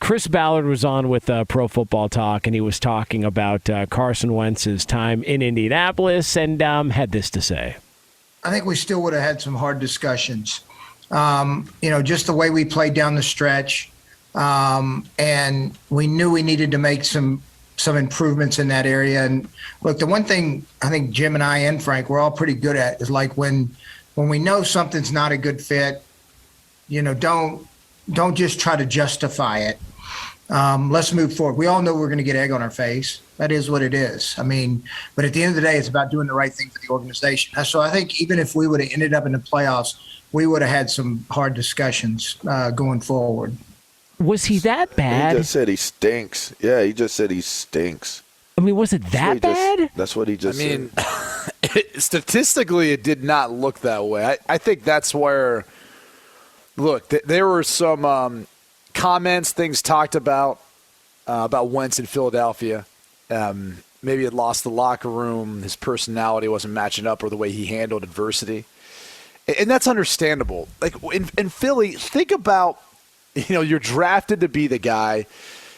Chris Ballard was on with Pro Football Talk, and he was talking about Carson Wentz's time in Indianapolis, and had this to say. I think we still would have had some hard discussions. Just the way we played down the stretch, and we knew we needed to make some improvements in that area. And look, the one thing I think Jim and I and Frank, we're all pretty good at is like when we know something's not a good fit, don't just try to justify it. Let's move forward. We all know we're going to get egg on our face. That is what it is. But at the end of the day, it's about doing the right thing for the organization. So I think even if we would have ended up in the playoffs, we would have had some hard discussions going forward. Was he that bad? He just said he stinks. Yeah, he just said he stinks. Was it that bad? That's what he just said. Statistically, it did not look that way. I think that's where, look, there were some comments, things talked about Wentz in Philadelphia. Maybe had lost the locker room. His personality wasn't matching up, or the way he handled adversity. And that's understandable. Like in Philly, think about, you're drafted to be the guy.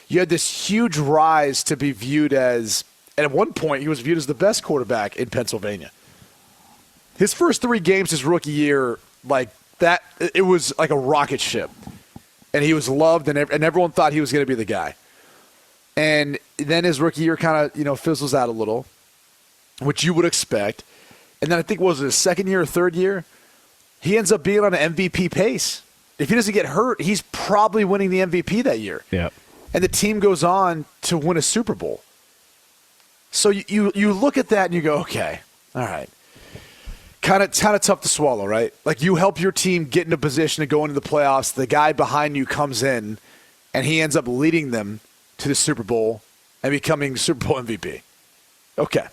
You had this huge rise to be viewed as, and at one point he was viewed as the best quarterback in Pennsylvania. His first 3 games his rookie year, like that, it was like a rocket ship. And he was loved, and everyone thought he was going to be the guy. And then his rookie year kind of, fizzles out a little, which you would expect. And then I think, was it his second year or third year? He ends up being on an MVP pace. If he doesn't get hurt, he's probably winning the MVP that year. Yeah. And the team goes on to win a Super Bowl. So you look at that and you go, okay, all right. Kind of tough to swallow, right? Like, you help your team get in a position to go into the playoffs. The guy behind you comes in, and he ends up leading them to the Super Bowl and becoming Super Bowl MVP. Okay.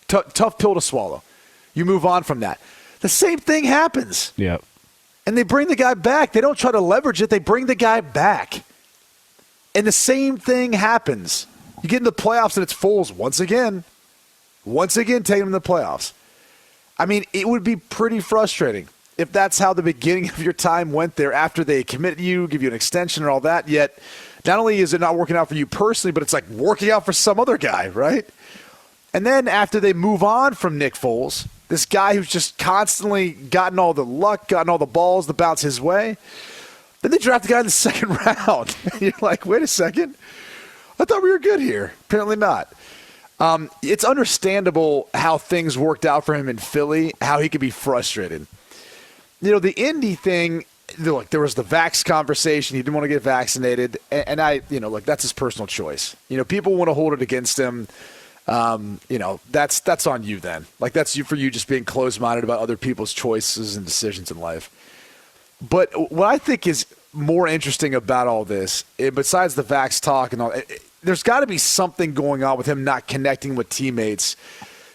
Tough pill to swallow. You move on from that. The same thing happens. Yep. And they bring the guy back. They don't try to leverage it. They bring the guy back. And the same thing happens. You get in the playoffs and it's Foles once again. Once again, taking him to the playoffs. It would be pretty frustrating if that's how the beginning of your time went there after they committed you, give you an extension and all that. Yet, not only is it not working out for you personally, but it's like working out for some other guy, right? And then after they move on from Nick Foles, this guy who's just constantly gotten all the luck, gotten all the balls to bounce his way, then they draft the guy in the second round. And you're like, wait a second. I thought we were good here. Apparently not. It's understandable how things worked out for him in Philly, how he could be frustrated. The Indy thing, look, there was the vax conversation. He didn't want to get vaccinated. And that's his personal choice. People want to hold it against him. That's on you then. Like, that's for you just being closed-minded about other people's choices and decisions in life. But what I think is more interesting about all this, besides the vax talk and all, there's got to be something going on with him not connecting with teammates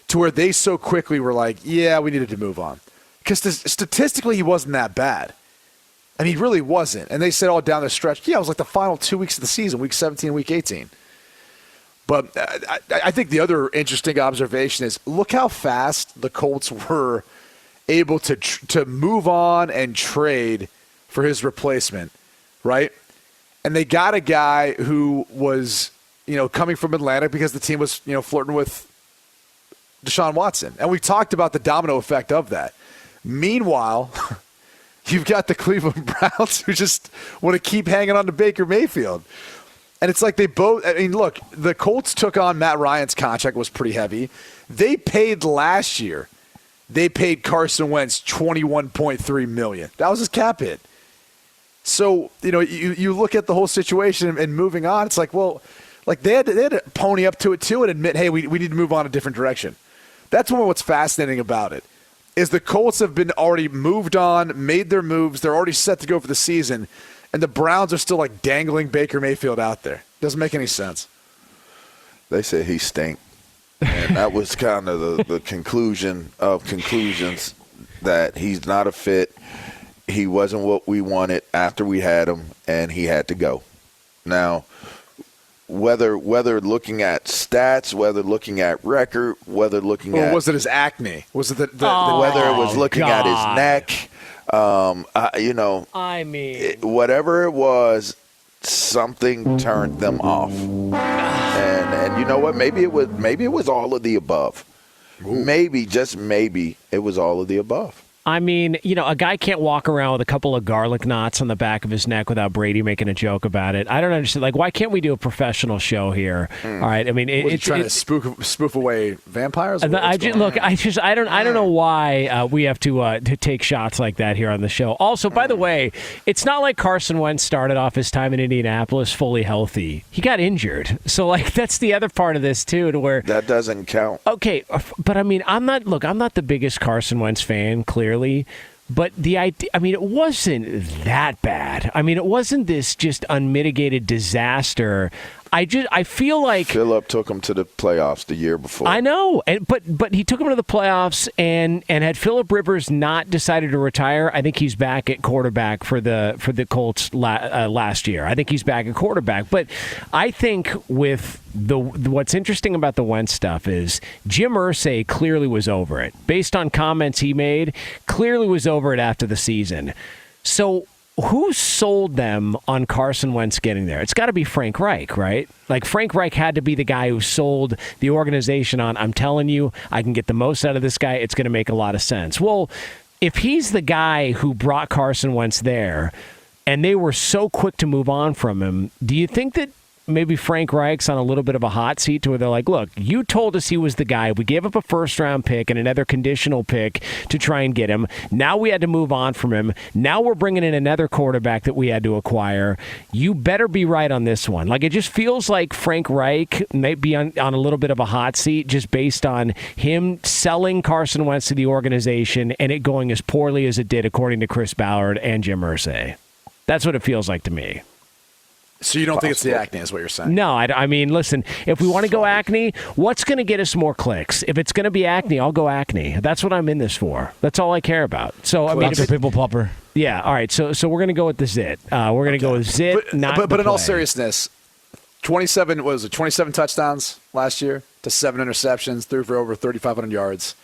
to where they so quickly were like, yeah, we needed to move on. Because statistically, he wasn't that bad. He really wasn't. And they said all down the stretch, it was like the final 2 weeks of the season, week 17, week 18. But I think the other interesting observation is, look how fast the Colts were able to move on and trade for his replacement, right? And they got a guy who was, coming from Atlanta because the team was, flirting with Deshaun Watson. And we talked about the domino effect of that. Meanwhile, you've got the Cleveland Browns who just want to keep hanging on to Baker Mayfield. And it's like they both – look, the Colts took on Matt Ryan's contract, was pretty heavy. They paid last year. They paid Carson Wentz $21.3 million. That was his cap hit. So, you look at the whole situation and moving on, it's like, well, like they had to pony up to it too and admit, hey, we need to move on a different direction. That's what's fascinating about it, is the Colts have been already moved on, made their moves. They're already set to go for the season. And the Browns are still like dangling Baker Mayfield out there. Doesn't make any sense. They said he stink. And that was kind of the conclusion of conclusions, that he's not a fit. He wasn't what we wanted after we had him, and he had to go. Now, whether looking at stats, whether looking at record, whether looking at – or was it his acne? Was it whether it was looking at his neck? I mean, whatever it was, something turned them off. And you know what? Maybe it was all of the above. Maybe, just maybe, it was all of the above. I mean, a guy can't walk around with a couple of garlic knots on the back of his neck without Brady making a joke about it. I don't understand. Like, why can't we do a professional show here? All right. I mean, it's trying to spoof away vampires. I don't know why we have to take shots like that here on the show. Also, by the way, it's not like Carson Wentz started off his time in Indianapolis fully healthy. He got injured, so like that's the other part of this too, to where that doesn't count. Okay, but I mean, I'm not the biggest Carson Wentz fan, clearly. But the idea, I mean, it wasn't that bad. I mean, it wasn't this just unmitigated disaster. I feel like Phillip took him to the playoffs the year before. I know, but he took him to the playoffs, and had Phillip Rivers not decided to retire, I think he's back at quarterback for the Colts last year. I think he's back at quarterback. But I think with what's interesting about the Wentz stuff is Jim Irsay clearly was over it. Based on comments he made, clearly was over it after the season. So who sold them on Carson Wentz getting there? It's got to be Frank Reich, right? Like, Frank Reich had to be the guy who sold the organization on, I'm telling you, I can get the most out of this guy. It's going to make a lot of sense. Well, if he's the guy who brought Carson Wentz there and they were so quick to move on from him, do you think that maybe Frank Reich's on a little bit of a hot seat to where they're like, look, you told us he was the guy. We gave up a first-round pick and another conditional pick to try and get him. Now we had to move on from him. Now we're bringing in another quarterback that we had to acquire. You better be right on this one. Like, it just feels like Frank Reich might be on a little bit of a hot seat just based on him selling Carson Wentz to the organization and it going as poorly as it did, according to Chris Ballard and Jim Irsay. That's what it feels like to me. So you don't think it's the acne is what you're saying? No, I mean, listen, if we want to go acne, what's going to get us more clicks? If it's going to be acne, I'll go acne. That's what I'm in this for. That's all I care about. So, I mean, That's a people popper. Yeah, all right. So we're going to go with the zit. We're going to go with zit, but in all seriousness, 27 touchdowns last year to 7 interceptions, threw for over 3,500 yards,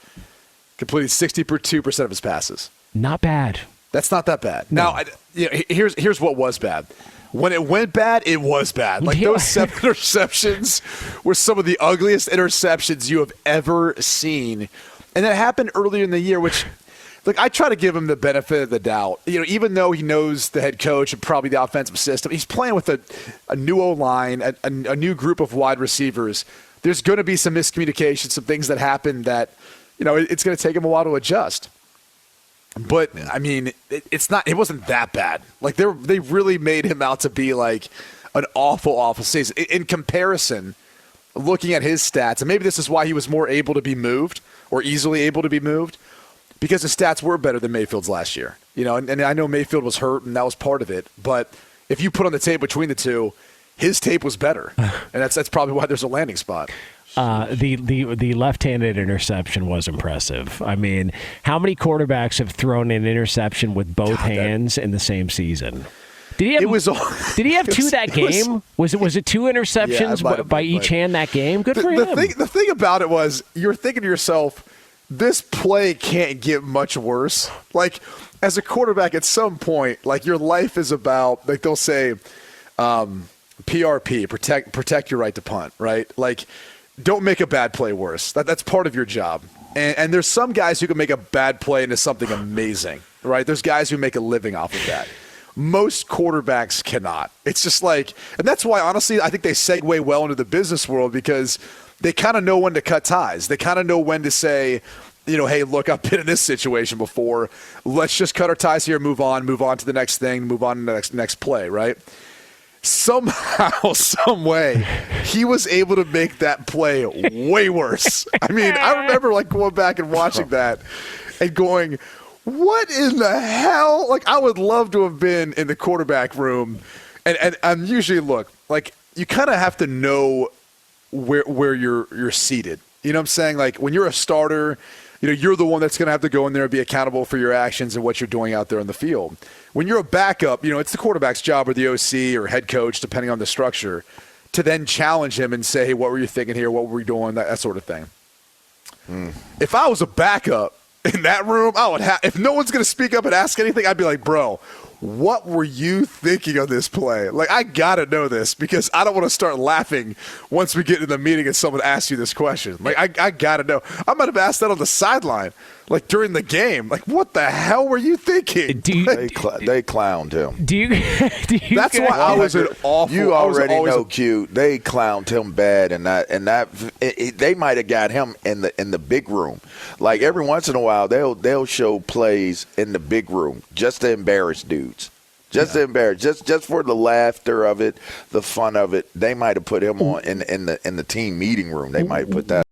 completed 62% of his passes. Not bad. That's not that bad. No. Now, here's what was bad. When it went bad, it was bad. Like, those 7 interceptions were some of the ugliest interceptions you have ever seen. And that happened earlier in the year, which, look, I try to give him the benefit of the doubt. Even though he knows the head coach and probably the offensive system, he's playing with a new O-line, a new group of wide receivers. There's going to be some miscommunication, some things that happen that, it's going to take him a while to adjust. But I mean, it wasn't that bad. Like, they really made him out to be like an awful season. In comparison, looking at his stats, and maybe this is why he was more able to be moved or easily able to be moved, because his stats were better than Mayfield's last year. And I know Mayfield was hurt and that was part of it. But if you put on the tape between the two, his tape was better, and that's probably why there's a landing spot. The left-handed interception was impressive. I mean, how many quarterbacks have thrown an interception with both hands in the same season? Did he have two that game? Was it 2 interceptions by each hand that game? Good for him. The thing about it was, you're thinking to yourself, this play can't get much worse. Like, as a quarterback, at some point, like, your life is about, like, they'll say, PRP, protect your right to punt, right? Like, don't make a bad play worse. That's part of your job. And there's some guys who can make a bad play into something amazing, right? There's guys who make a living off of that. Most quarterbacks cannot. It's just like, and that's why, honestly, I think they segue well into the business world, because they kind of know when to cut ties. They kind of know when to say, hey, look, I've been in this situation before. Let's just cut our ties here, move on to the next thing, move on to the next play, right? Somehow, some way, he was able to make that play way worse. I mean, I remember like going back and watching that and going, what in the hell? Like, I would love to have been in the quarterback room. And I'm usually, look, like, you kind of have to know where you're seated. You know what I'm saying? Like, when you're a starter, you're the one that's going to have to go in there and be accountable for your actions and what you're doing out there on the field. When you're a backup, it's the quarterback's job, or the OC or head coach, depending on the structure, to then challenge him and say, hey, what were you thinking here? What were we doing? That sort of thing. If I was a backup in that room, I would have, if no one's going to speak up and ask anything, I'd be like, bro, what were you thinking on this play? Like, I got to know this because I don't want to start laughing once we get into the meeting and someone asks you this question. Like, I got to know. I might have asked that on the sideline, like during the game. Like, what the hell were you thinking? They clowned him. Do you That's why I was an awful. You already I was know, Q. They clowned him bad, and they might have got him in the big room. Like every once in a while, they'll show plays in the big room just to embarrass dudes. To embarrass, just for the laughter of it, the fun of it. They might have put him on in the team meeting room. They might have put that.